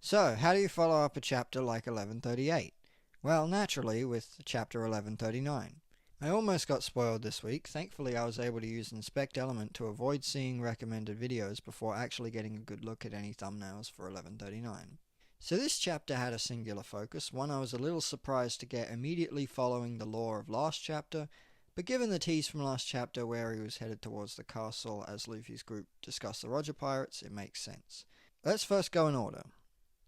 So, how do you follow up a chapter like 1138? Well, naturally, with chapter 1139. I almost got spoiled this week. Thankfully, I was able to use Inspect Element to avoid seeing recommended videos before actually getting a good look at any thumbnails for 1139. So this chapter had a singular focus, one I was a little surprised to get immediately following the lore of last chapter, but given the tease from last chapter where he was headed towards the castle as Luffy's group discussed the Roger Pirates, it makes sense. Let's first go in order.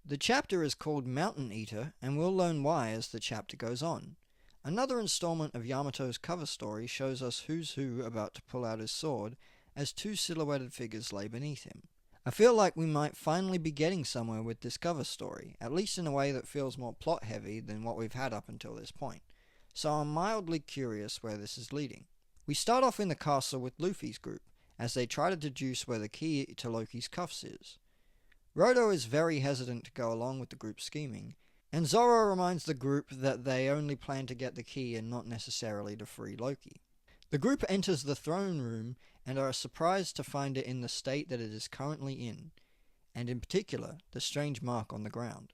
The chapter is called Mountain Eater, and we'll learn why as the chapter goes on. Another installment of Yamato's cover story shows us who's who about to pull out his sword, as two silhouetted figures lay beneath him. I feel like we might finally be getting somewhere with this cover story, at least in a way that feels more plot heavy than what we've had up until this point. So I'm mildly curious where this is leading. We start off in the castle with Luffy's group, as they try to deduce where the key to Loki's cuffs is. Rodo is very hesitant to go along with the group's scheming, and Zoro reminds the group that they only plan to get the key and not necessarily to free Loki. The group enters the throne room and are surprised to find it in the state that it is currently in, and in particular, the strange mark on the ground.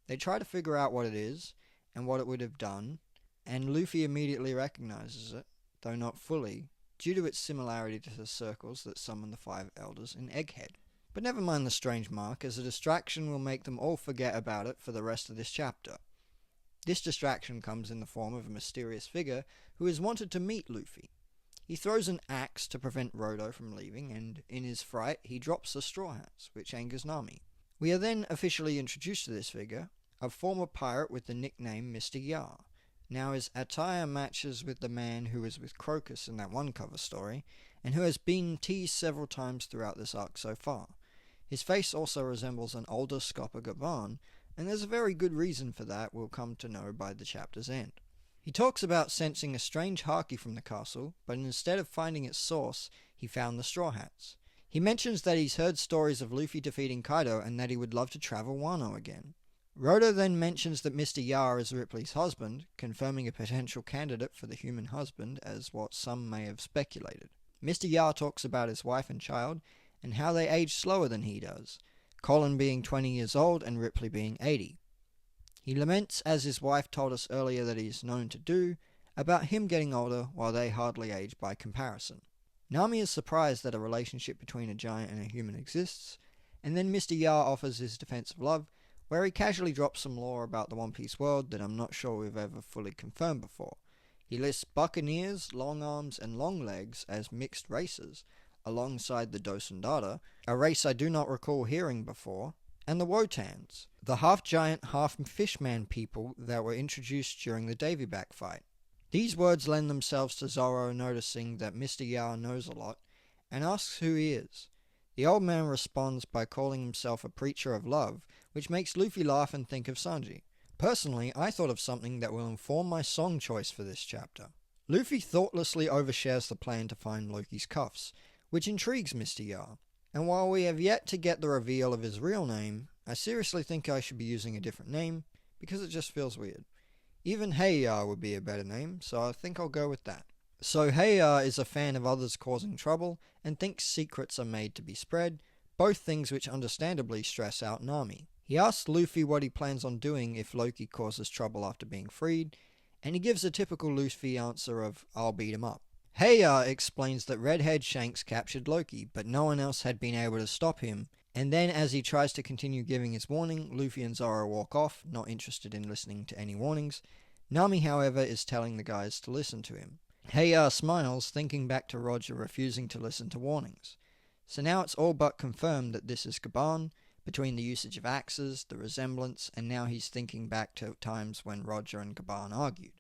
They try to figure out what it is, and what it would have done, and Luffy immediately recognizes it, though not fully, due to its similarity to the circles that summon the five elders in Egghead. But never mind the strange mark, as a distraction will make them all forget about it for the rest of this chapter. This distraction comes in the form of a mysterious figure who is wanted to meet Luffy. He throws an axe to prevent Rodo from leaving, and in his fright he drops the straw hats, which angers Nami. We are then officially introduced to this figure, a former pirate with the nickname Mr. Yar. Now his attire matches with the man who was with Crocus in that one cover story, and who has been teased several times throughout this arc so far. His face also resembles an older Scopper Gavan, and there's a very good reason for that we'll come to know by the chapter's end. He talks about sensing a strange haki from the castle, but instead of finding its source, he found the Straw Hats. He mentions that he's heard stories of Luffy defeating Kaido and that he would love to travel Wano again. Rodo then mentions that Mr. Yar is Ripley's husband, confirming a potential candidate for the human husband as what some may have speculated. Mr. Yar talks about his wife and child, and how they age slower than he does, Colin being 20 years old and Ripley being 80. He laments, as his wife told us earlier that he is known to do, about him getting older while they hardly age by comparison. Nami is surprised that a relationship between a giant and a human exists, and then Mr. Yar offers his defense of love, where he casually drops some lore about the One Piece world that I'm not sure we've ever fully confirmed before. He lists buccaneers, long arms, and long legs as mixed races, alongside the Dosandada, a race I do not recall hearing before, and the Wotans, the half-giant, half-fishman people that were introduced during the Davy-back fight. These words lend themselves to Zoro noticing that Mr. Yar knows a lot, and asks who he is. The old man responds by calling himself a preacher of love, which makes Luffy laugh and think of Sanji. Personally, I thought of something that will inform my song choice for this chapter. Luffy thoughtlessly overshares the plan to find Loki's cuffs, which intrigues Mr. Yar, and while we have yet to get the reveal of his real name, I seriously think I should be using a different name, because it just feels weird. Even Hey Yar would be a better name, so I think I'll go with that. So Hey Yar is a fan of others causing trouble, and thinks secrets are made to be spread, both things which understandably stress out Nami. He asks Luffy what he plans on doing if Loki causes trouble after being freed, and he gives a typical Luffy answer of, "I'll beat him up." Heya explains that Redhead Shanks captured Loki, but no one else had been able to stop him, and then as he tries to continue giving his warning, Luffy and Zoro walk off, not interested in listening to any warnings. Nami, however, is telling the guys to listen to him. Heya smiles, thinking back to Roger refusing to listen to warnings. So now it's all but confirmed that this is Gaban, between the usage of axes, the resemblance, and now he's thinking back to times when Roger and Gaban argued.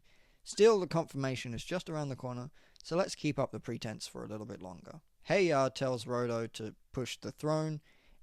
Still, the confirmation is just around the corner, so let's keep up the pretense for a little bit longer. Heya tells Rodo to push the throne,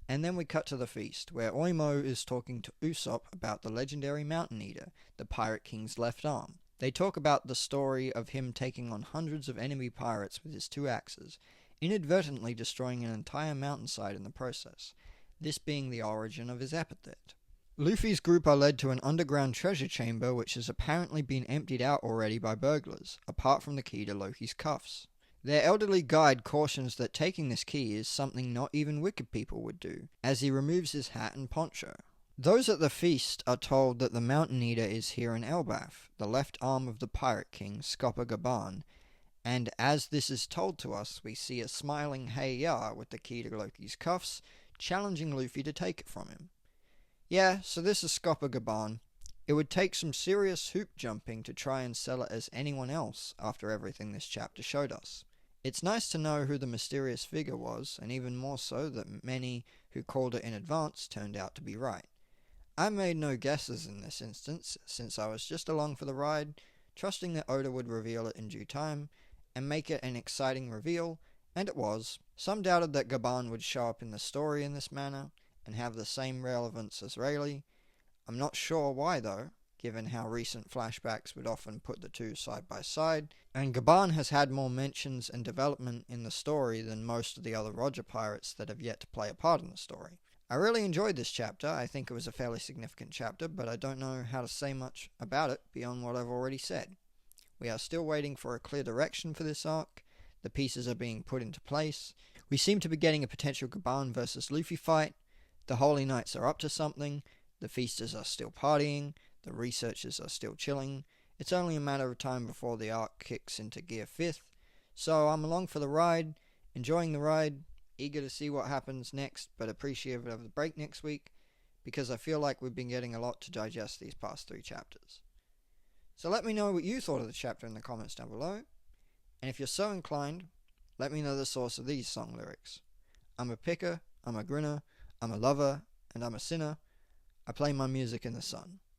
and then we cut to the feast, where Oimo is talking to Usopp about the legendary Mountain Eater, the Pirate King's left arm. They talk about the story of him taking on hundreds of enemy pirates with his two axes, inadvertently destroying an entire mountainside in the process, this being the origin of his epithet. Luffy's group are led to an underground treasure chamber which has apparently been emptied out already by burglars, apart from the key to Loki's cuffs. Their elderly guide cautions that taking this key is something not even wicked people would do, as he removes his hat and poncho. Those at the feast are told that the Mountain Eater is here in Elbaf, the left arm of the Pirate King, Scopper Gaban, and as this is told to us, we see a smiling Hey-Ya with the key to Loki's cuffs, challenging Luffy to take it from him. Yeah, so this is Scopper Gaban. It would take some serious hoop jumping to try and sell it as anyone else after everything this chapter showed us. It's nice to know who the mysterious figure was, and even more so that many who called it in advance turned out to be right. I made no guesses in this instance, since I was just along for the ride, trusting that Oda would reveal it in due time, and make it an exciting reveal, and it was. Some doubted that Gaban would show up in the story in this manner, and have the same relevance as Rayleigh. I'm not sure why though, given how recent flashbacks would often put the two side by side, and Gaban has had more mentions and development in the story than most of the other Roger pirates that have yet to play a part in the story. I really enjoyed this chapter. I think it was a fairly significant chapter, but I don't know how to say much about it beyond what I've already said. We are still waiting for a clear direction for this arc. The pieces are being put into place. We seem to be getting a potential Gaban versus Luffy fight. The Holy Knights are up to something. The Feasters are still partying. The Researchers are still chilling. It's only a matter of time before the arc kicks into Gear 5th. So I'm along for the ride, enjoying the ride, eager to see what happens next, but appreciative of the break next week, because I feel like we've been getting a lot to digest these past 3 chapters. So let me know what you thought of the chapter in the comments down below, and if you're so inclined, let me know the source of these song lyrics. I'm a picker, I'm a grinner, I'm a lover, and I'm a sinner. I play my music in the sun.